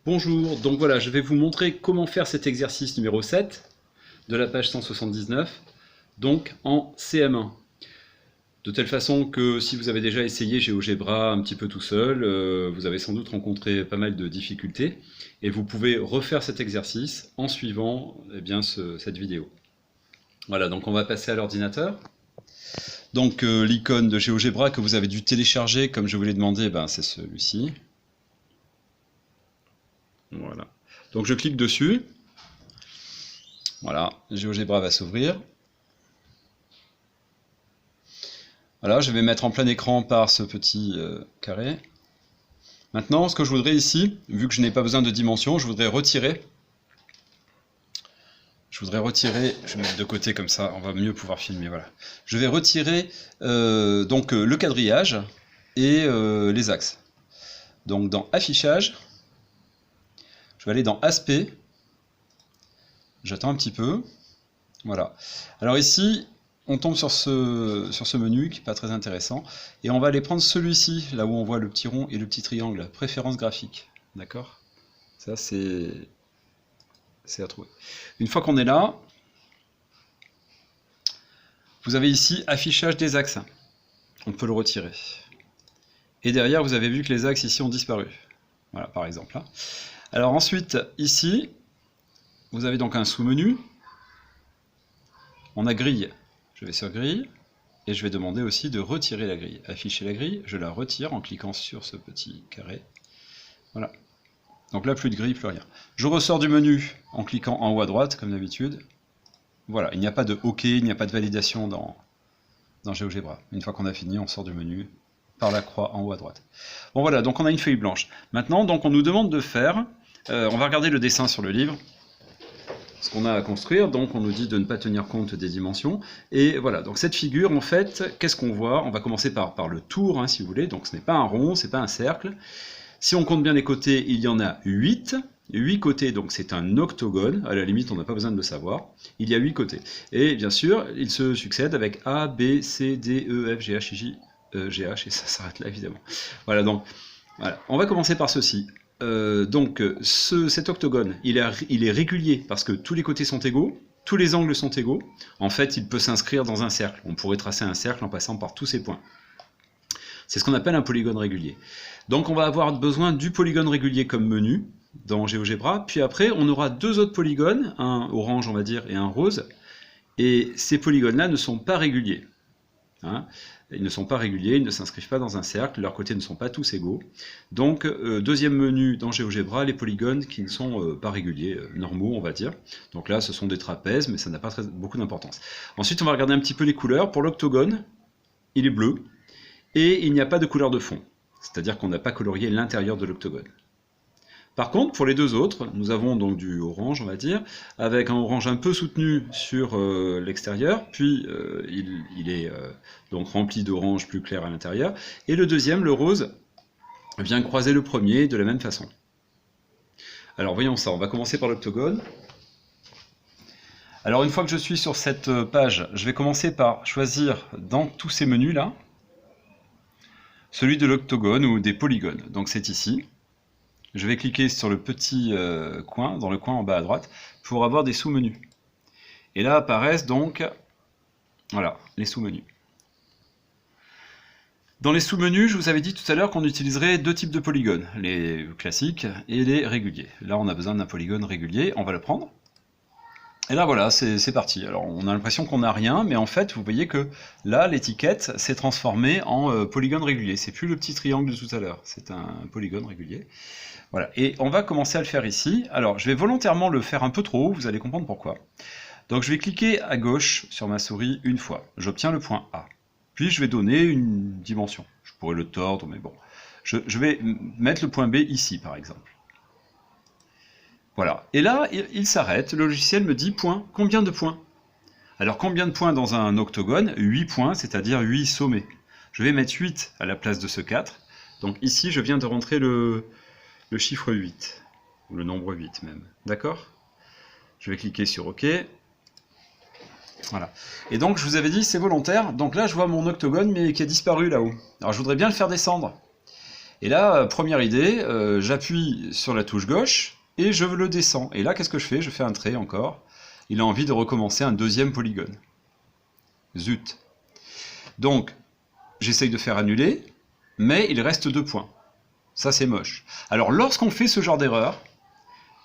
Bonjour, donc voilà, je vais vous montrer comment faire cet exercice numéro 7 de la page 179, donc en CM1. De telle façon que si vous avez déjà essayé GeoGebra un petit peu tout seul, vous avez sans doute rencontré pas mal de difficultés, et vous pouvez refaire cet exercice en suivant cette vidéo. Voilà, donc on va passer à l'ordinateur. Donc l'icône de GeoGebra que vous avez dû télécharger comme je vous l'ai demandé, c'est celui-ci. Voilà. Donc je clique dessus. Voilà, GeoGebra va s'ouvrir. Voilà, je vais mettre en plein écran par ce petit carré. Maintenant, ce que je voudrais ici, vu que je n'ai pas besoin de dimension, je voudrais retirer. Je vais mettre de côté comme ça, on va mieux pouvoir filmer. Voilà. Je vais retirer le quadrillage et les axes. Donc dans Affichage, je vais aller dans Aspect. J'attends un petit peu. Voilà. Alors ici, on tombe sur ce menu qui n'est pas très intéressant. Et on va aller prendre celui-ci, là où on voit le petit rond et le petit triangle. Préférences graphiques. D'accord? Ça, c'est à trouver. Une fois qu'on est là, vous avez ici Affichage des axes. On peut le retirer. Et derrière, vous avez vu que les axes ici ont disparu. Voilà, par exemple. Là. Alors ensuite, ici, vous avez donc un sous-menu. On a grille. Je vais sur grille. Et je vais demander aussi de retirer la grille. Afficher la grille, je la retire en cliquant sur ce petit carré. Voilà. Donc là, plus de grille, plus rien. Je ressors du menu en cliquant en haut à droite, comme d'habitude. Voilà, il n'y a pas de OK, il n'y a pas de validation dans GeoGebra. Une fois qu'on a fini, on sort du menu par la croix en haut à droite. Bon voilà, donc on a une feuille blanche. Maintenant, donc on nous demande de faire, on va regarder le dessin sur le livre, ce qu'on a à construire, donc on nous dit de ne pas tenir compte des dimensions, et voilà, donc cette figure, en fait, qu'est-ce qu'on voit? On va commencer par le tour, si vous voulez, donc ce n'est pas un rond, c'est pas un cercle. Si on compte bien les côtés, il y en a 8. 8 côtés, donc c'est un octogone, à la limite on n'a pas besoin de le savoir. Il y a 8 côtés. Et bien sûr, ils se succèdent avec A, B, C, D, E, F, G, H, I, J, G, H, et ça s'arrête là évidemment. Voilà, donc, voilà. On va commencer par ceci. Cet octogone, il est régulier parce que tous les côtés sont égaux, tous les angles sont égaux. En fait, il peut s'inscrire dans un cercle. On pourrait tracer un cercle en passant par tous ces points. C'est ce qu'on appelle un polygone régulier. Donc on va avoir besoin du polygone régulier comme menu dans GeoGebra, puis après on aura deux autres polygones, un orange on va dire et un rose, et ces polygones-là ne sont pas réguliers. Ils ne sont pas réguliers, ils ne s'inscrivent pas dans un cercle, leurs côtés ne sont pas tous égaux. Donc deuxième menu dans GeoGebra, les polygones qui ne sont pas réguliers, normaux on va dire. Donc là ce sont des trapèzes, mais ça n'a pas beaucoup d'importance. Ensuite on va regarder un petit peu les couleurs. Pour l'octogone, il est bleu. Et il n'y a pas de couleur de fond, c'est-à-dire qu'on n'a pas colorié l'intérieur de l'octogone. Par contre, pour les deux autres, nous avons donc du orange, on va dire, avec un orange un peu soutenu sur l'extérieur, puis il est donc rempli d'orange plus clair à l'intérieur, et le deuxième, le rose, vient croiser le premier de la même façon. Alors voyons ça, on va commencer par l'octogone. Alors une fois que je suis sur cette page, je vais commencer par choisir dans tous ces menus-là, celui de l'octogone ou des polygones. Donc c'est ici. Je vais cliquer sur le petit coin, dans le coin en bas à droite, pour avoir des sous-menus. Et là apparaissent donc, voilà, les sous-menus. Dans les sous-menus, je vous avais dit tout à l'heure qu'on utiliserait deux types de polygones, les classiques et les réguliers. Là on a besoin d'un polygone régulier, on va le prendre. Et là voilà, c'est parti. Alors on a l'impression qu'on n'a rien, mais en fait vous voyez que là l'étiquette s'est transformée en polygone régulier. C'est plus le petit triangle de tout à l'heure, c'est un polygone régulier. Voilà, et on va commencer à le faire ici. Alors je vais volontairement le faire un peu trop haut, vous allez comprendre pourquoi. Donc je vais cliquer à gauche sur ma souris une fois, j'obtiens le point A. Puis je vais donner une dimension. Je pourrais le tordre, mais bon. Je vais mettre le point B ici par exemple. Voilà, et là, il s'arrête, le logiciel me dit point, combien de points? Alors combien de points dans un octogone? 8 points, c'est-à-dire 8 sommets. Je vais mettre 8 à la place de ce 4. Donc ici, je viens de rentrer le chiffre 8, ou le nombre 8 même, d'accord? Je vais cliquer sur OK. Voilà. Et donc, je vous avais dit, c'est volontaire. Donc là, je vois mon octogone, mais qui a disparu là-haut. Alors, je voudrais bien le faire descendre. Et là, première idée, j'appuie sur la touche gauche et je le descends. Et là, qu'est-ce que je fais? Je fais un trait encore. Il a envie de recommencer un deuxième polygone. Zut. Donc, j'essaye de faire annuler, mais il reste 2 points. Ça, c'est moche. Alors, lorsqu'on fait ce genre d'erreur,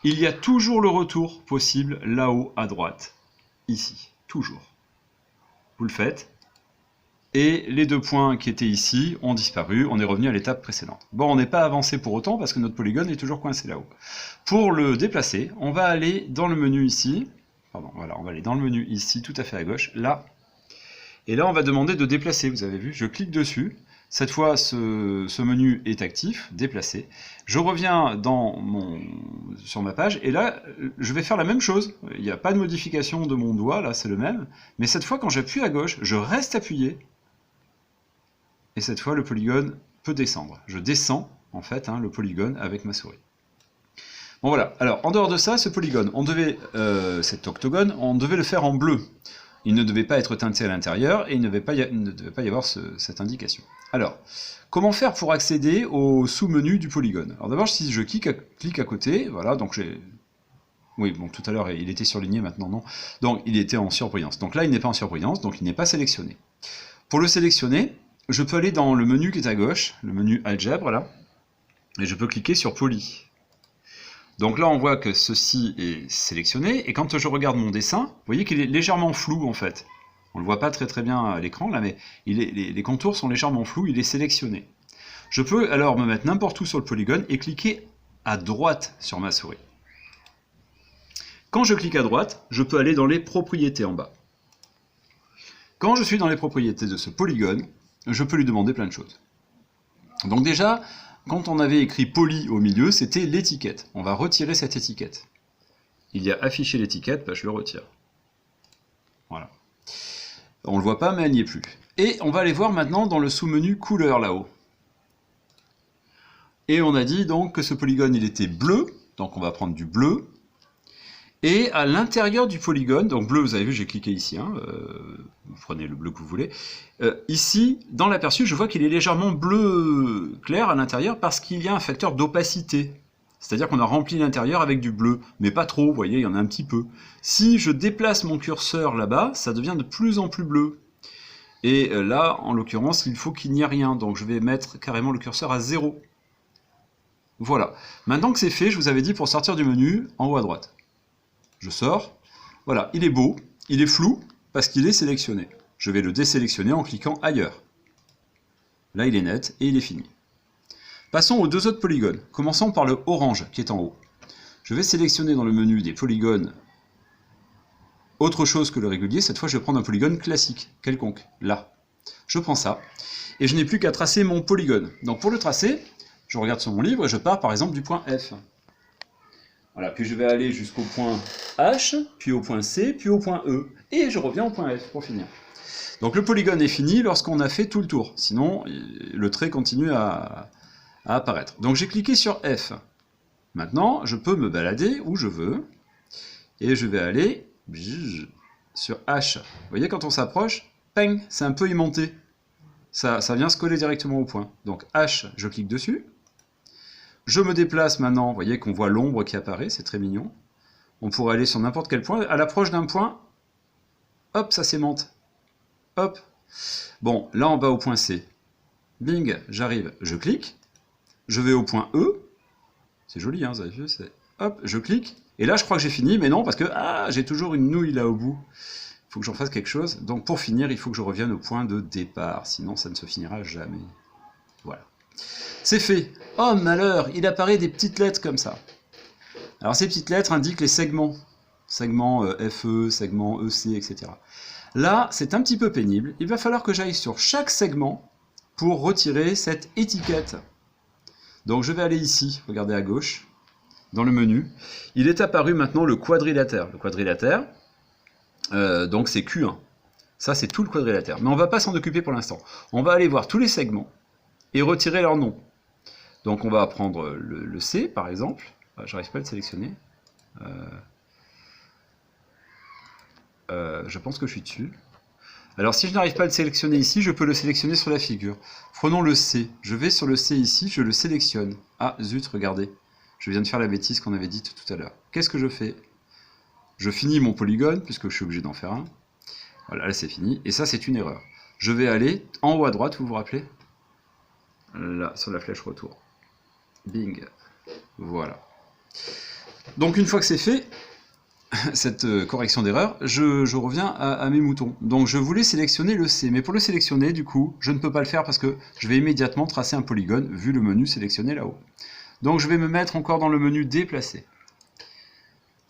il y a toujours le retour possible là-haut à droite. Ici. Toujours. Vous le faites. Et les 2 points qui étaient ici ont disparu, on est revenu à l'étape précédente. Bon, on n'est pas avancé pour autant parce que notre polygone est toujours coincé là-haut. Pour le déplacer, on va aller dans le menu ici, pardon, voilà, on va aller dans le menu ici, tout à fait à gauche, là. Et là, on va demander de déplacer, vous avez vu, je clique dessus. Cette fois, ce menu est actif, déplacer. Je reviens sur ma page, et là, je vais faire la même chose. Il n'y a pas de modification de mon doigt, là, c'est le même. Mais cette fois, quand j'appuie à gauche, je reste appuyé. Et cette fois, le polygone peut descendre. Je descends, en fait, le polygone avec ma souris. Bon, voilà. Alors, en dehors de ça, ce polygone, cet octogone, on devait le faire en bleu. Il ne devait pas être teinté à l'intérieur et il ne devait pas y avoir cette indication. Alors, comment faire pour accéder au sous-menu du polygone? Alors d'abord, si je clique à côté, voilà, donc j'ai... Oui, bon, tout à l'heure, il était surligné, maintenant non. Donc, il était en surbrillance. Donc là, il n'est pas en surbrillance, donc il n'est pas sélectionné. Pour le sélectionner, je peux aller dans le menu qui est à gauche, le menu Algèbre, là, et je peux cliquer sur Poly. Donc là, on voit que ceci est sélectionné, et quand je regarde mon dessin, vous voyez qu'il est légèrement flou, en fait. On ne le voit pas très bien à l'écran, là, mais les contours sont légèrement flous, il est sélectionné. Je peux alors me mettre n'importe où sur le polygone et cliquer à droite sur ma souris. Quand je clique à droite, je peux aller dans les propriétés en bas. Quand je suis dans les propriétés de ce polygone, je peux lui demander plein de choses. Donc déjà, quand on avait écrit poly au milieu, c'était l'étiquette. On va retirer cette étiquette. Il y a affiché l'étiquette, je le retire. Voilà. On ne le voit pas, mais elle n'y est plus. Et on va aller voir maintenant dans le sous-menu couleur là-haut. Et on a dit donc que ce polygone, il était bleu, donc on va prendre du bleu. Et à l'intérieur du polygone, donc bleu, vous avez vu, j'ai cliqué ici, vous prenez le bleu que vous voulez. Ici, dans l'aperçu, je vois qu'il est légèrement bleu clair à l'intérieur parce qu'il y a un facteur d'opacité. C'est-à-dire qu'on a rempli l'intérieur avec du bleu, mais pas trop, vous voyez, il y en a un petit peu. Si je déplace mon curseur là-bas, ça devient de plus en plus bleu. Et là, en l'occurrence, il faut qu'il n'y ait rien, donc je vais mettre carrément le curseur à 0. Voilà. Maintenant que c'est fait, je vous avais dit pour sortir du menu, en haut à droite. Je sors, voilà, il est beau, il est flou, parce qu'il est sélectionné. Je vais le désélectionner en cliquant ailleurs. Là, il est net et il est fini. Passons aux 2 autres polygones. Commençons par le orange qui est en haut. Je vais sélectionner dans le menu des polygones autre chose que le régulier. Cette fois, je vais prendre un polygone classique, quelconque, là. Je prends ça, et je n'ai plus qu'à tracer mon polygone. Donc pour le tracer, je regarde sur mon livre et je pars par exemple du point F. Voilà, puis je vais aller jusqu'au point H, puis au point C, puis au point E. Et je reviens au point F pour finir. Donc le polygone est fini lorsqu'on a fait tout le tour. Sinon, le trait continue à apparaître. Donc j'ai cliqué sur F. Maintenant, je peux me balader où je veux. Et je vais aller sur H. Vous voyez, quand on s'approche, ping, c'est un peu aimanté. Ça vient se coller directement au point. Donc H, je clique dessus. Je me déplace maintenant, vous voyez qu'on voit l'ombre qui apparaît, c'est très mignon. On pourrait aller sur n'importe quel point. À l'approche d'un point, hop, ça s'aimante. Hop. Bon, là en bas au point C. Bing, j'arrive, je clique. Je vais au point E. C'est joli, vous avez vu, hop, je clique. Et là, je crois que j'ai fini, mais non, parce que j'ai toujours une nouille là au bout. Il faut que j'en fasse quelque chose. Donc pour finir, il faut que je revienne au point de départ. Sinon, ça ne se finira jamais. Voilà. C'est fait. Oh malheur, il apparaît des petites lettres comme ça. Alors ces petites lettres indiquent les segments. Segment FE, segment EC, etc. Là, c'est un petit peu pénible. Il va falloir que j'aille sur chaque segment pour retirer cette étiquette. Donc je vais aller ici, regardez à gauche, dans le menu. Il est apparu maintenant le quadrilatère. Le quadrilatère, donc c'est Q1. Ça, c'est tout le quadrilatère. Mais on ne va pas s'en occuper pour l'instant. On va aller voir tous les segments et retirer leur nom. Donc on va prendre le C, par exemple. J'arrive pas à le sélectionner. Je pense que je suis dessus. Alors si je n'arrive pas à le sélectionner ici, je peux le sélectionner sur la figure. Prenons le C. Je vais sur le C ici, je le sélectionne. Ah zut, regardez. Je viens de faire la bêtise qu'on avait dite tout à l'heure. Qu'est-ce que je fais? Je finis mon polygone, puisque je suis obligé d'en faire un. Voilà, là c'est fini. Et ça c'est une erreur. Je vais aller en haut à droite, vous vous rappelez? Là, sur la flèche retour. Bing. Voilà. Donc une fois que c'est fait, cette correction d'erreur, je reviens à mes moutons. Donc je voulais sélectionner le C, mais pour le sélectionner, du coup, je ne peux pas le faire parce que je vais immédiatement tracer un polygone vu le menu sélectionné là-haut. Donc je vais me mettre encore dans le menu déplacer.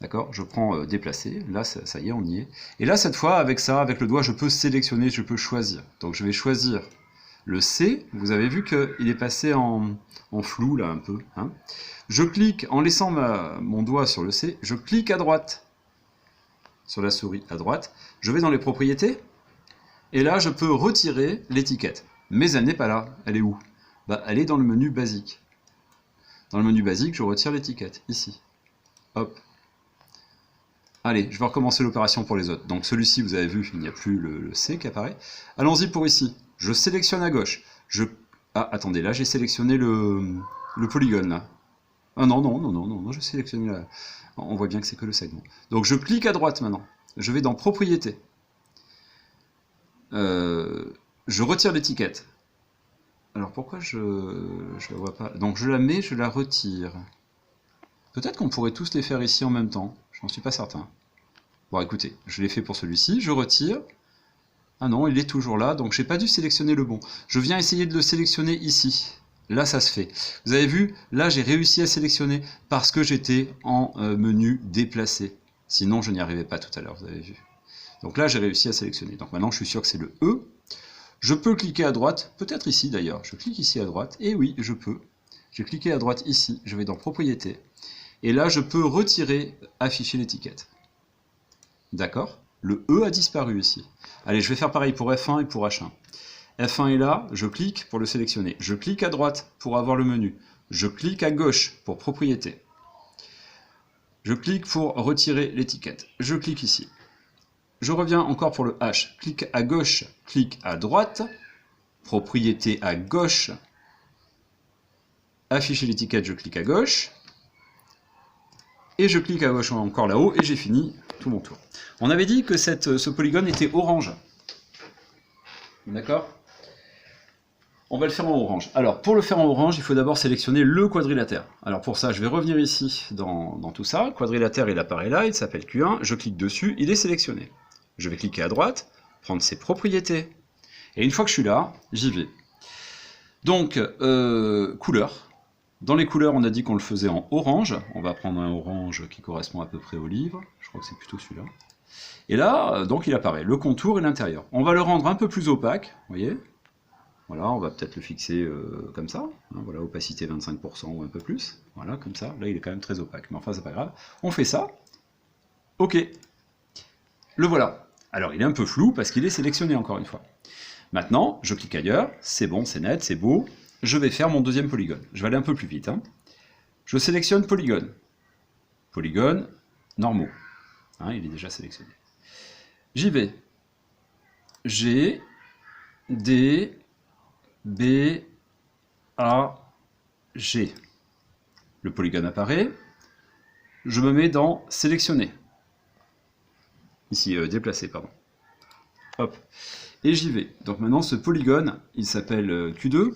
D'accord? Je prends déplacer, là ça y est, on y est. Et là cette fois, avec ça, avec le doigt, je peux sélectionner, je peux choisir. Donc je vais choisir le C, vous avez vu qu'il est passé en flou là un peu. Hein. Je clique, en laissant mon doigt sur le C, je clique à droite, sur la souris à droite, je vais dans les propriétés, et là je peux retirer l'étiquette. Mais elle n'est pas là, elle est où? Bah, elle est dans le menu basique. Dans le menu basique, je retire l'étiquette, ici. Hop. Allez, je vais recommencer l'opération pour les autres. Donc celui-ci, vous avez vu, il n'y a plus le C qui apparaît. Allons-y pour ici. Je sélectionne à gauche. Ah, attendez, là j'ai sélectionné le polygone, là. Ah non, non, non, non, non, j'ai sélectionné là. On voit bien que c'est que le segment. Donc je clique à droite maintenant. Je vais dans Propriétés. Je retire l'étiquette. Alors pourquoi je la vois pas? Donc je la mets, je la retire. Peut-être qu'on pourrait tous les faire ici en même temps. J'en suis pas certain. Bon, écoutez, je l'ai fait pour celui-ci. Je retire. Ah non, il est toujours là, donc j'ai pas dû sélectionner le bon. Je viens essayer de le sélectionner ici. Là, ça se fait. Vous avez vu, là, j'ai réussi à sélectionner parce que j'étais en menu déplacé. Sinon, je n'y arrivais pas tout à l'heure, vous avez vu. Donc là, j'ai réussi à sélectionner. Donc maintenant, je suis sûr que c'est le E. Je peux cliquer à droite, peut-être ici d'ailleurs. Je clique ici à droite, et oui, je peux. Je vais cliquer à droite ici, je vais dans Propriétés. Et là, je peux retirer, afficher l'étiquette. D'accord? Le E a disparu ici. Allez, je vais faire pareil pour F1 et pour H1. F1 est là, je clique pour le sélectionner. Je clique à droite pour avoir le menu. Je clique à gauche pour Propriétés. Je clique pour retirer l'étiquette. Je clique ici. Je reviens encore pour le H. Clique à gauche, clique à droite. Propriété à gauche. Afficher l'étiquette, je clique à gauche. Et je clique à gauche encore là-haut et j'ai fini tout mon tour. On avait dit que ce polygone était orange. D'accord? On va le faire en orange. Alors, pour le faire en orange, il faut d'abord sélectionner le quadrilatère. Alors pour ça, je vais revenir ici dans tout ça. Le quadrilatère, il apparaît là, il s'appelle Q1. Je clique dessus, il est sélectionné. Je vais cliquer à droite, prendre ses propriétés. Et une fois que je suis là, j'y vais. Donc, couleur. Dans les couleurs, on a dit qu'on le faisait en orange. On va prendre un orange qui correspond à peu près au livre. Je crois que c'est plutôt celui-là. Et là, donc il apparaît, le contour et l'intérieur. On va le rendre un peu plus opaque, vous voyez. Voilà, on va peut-être le fixer comme ça. Hein, voilà, opacité 25% ou un peu plus. Voilà, comme ça. Là, il est quand même très opaque. Mais enfin, c'est pas grave. On fait ça. OK. Le voilà. Alors, il est un peu flou parce qu'il est sélectionné encore une fois. Maintenant, je clique ailleurs. C'est bon, c'est net, c'est beau. Je vais faire mon deuxième polygone. Je vais aller un peu plus vite. Hein. Je sélectionne polygone. Polygone normaux. Hein, il est déjà sélectionné. J'y vais. G, D, B, A, G. Le polygone apparaît. Je me mets dans sélectionner. Ici, déplacer, pardon. Hop. Et j'y vais. Donc maintenant, ce polygone, il s'appelle Q2.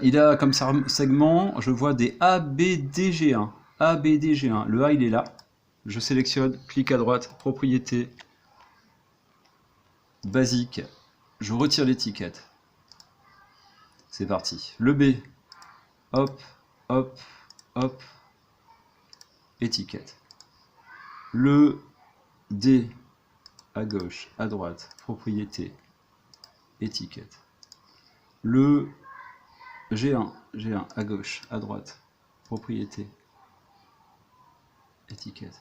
Il a comme segment, je vois des ABDG1. ABDG1. Le A, il est là. Je sélectionne, clic à droite, propriété, basique. Je retire l'étiquette. C'est parti. Le B. Hop, hop, hop. Étiquette. Le D. À gauche, à droite, propriété, étiquette. Le G1, G1, à gauche, à droite, propriété, étiquette.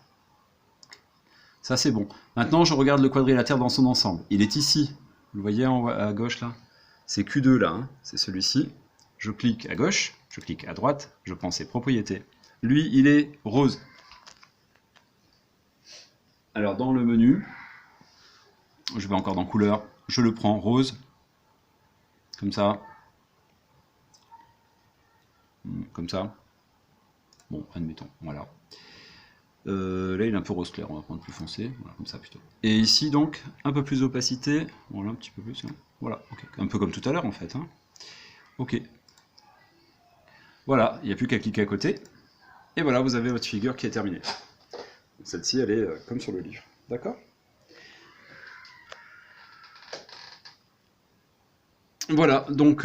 Ça c'est bon. Maintenant je regarde le quadrilatère dans son ensemble. Il est ici. Vous le voyez à gauche là? C'est Q2 là, hein. C'est celui-ci. Je clique à gauche, je clique à droite, je prends ses propriétés. Lui, il est rose. Alors dans le menu, Je vais encore dans couleur, je le prends rose, comme ça. Comme ça. Bon, admettons, voilà. Là, il est un peu rose clair, on va prendre plus foncé, voilà, comme ça plutôt. Et ici, donc, un peu plus d'opacité, voilà, un petit peu plus, hein. Voilà, ok. Un peu comme tout à l'heure, en fait, hein. Ok. Voilà, il n'y a plus qu'à cliquer à côté, et voilà, vous avez votre figure qui est terminée. Celle-ci, elle est comme sur le livre, d'accord? Voilà, donc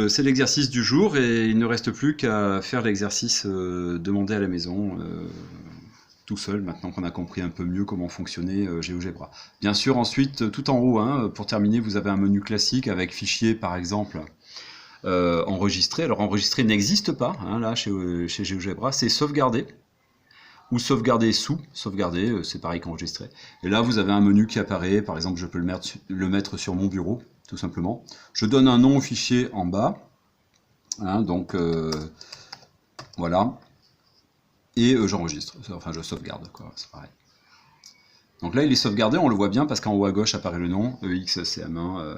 c'est l'exercice du jour, et il ne reste plus qu'à faire l'exercice demandé à la maison, tout seul, maintenant qu'on a compris un peu mieux comment fonctionnait GeoGebra. Bien sûr, ensuite, tout en haut, hein, pour terminer, vous avez un menu classique avec fichier, par exemple, enregistré. Alors, enregistré n'existe pas, hein, là, chez GeoGebra, c'est sauvegarder, ou sauvegarder sous, sauvegarder, c'est pareil qu'enregistrer. Et là, vous avez un menu qui apparaît, par exemple, je peux le mettre sur mon bureau, tout simplement. Je donne un nom au fichier en bas, hein, donc voilà. Et j'enregistre, enfin je sauvegarde, quoi, c'est pareil. Donc là il est sauvegardé, on le voit bien parce qu'en haut à gauche apparaît le nom, EXCM1,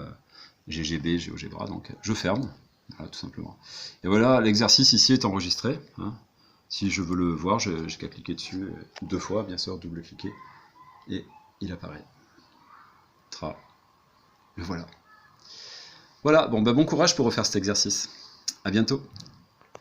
GGB, GeoGebra, donc je ferme, voilà, tout simplement. Et voilà, l'exercice ici est enregistré, hein. Si je veux le voir, j'ai qu'à cliquer dessus 2 fois, bien sûr, double-cliquer, et il apparaît. Tra. Le voilà. Voilà, bon, bah, bon courage pour refaire cet exercice. À bientôt.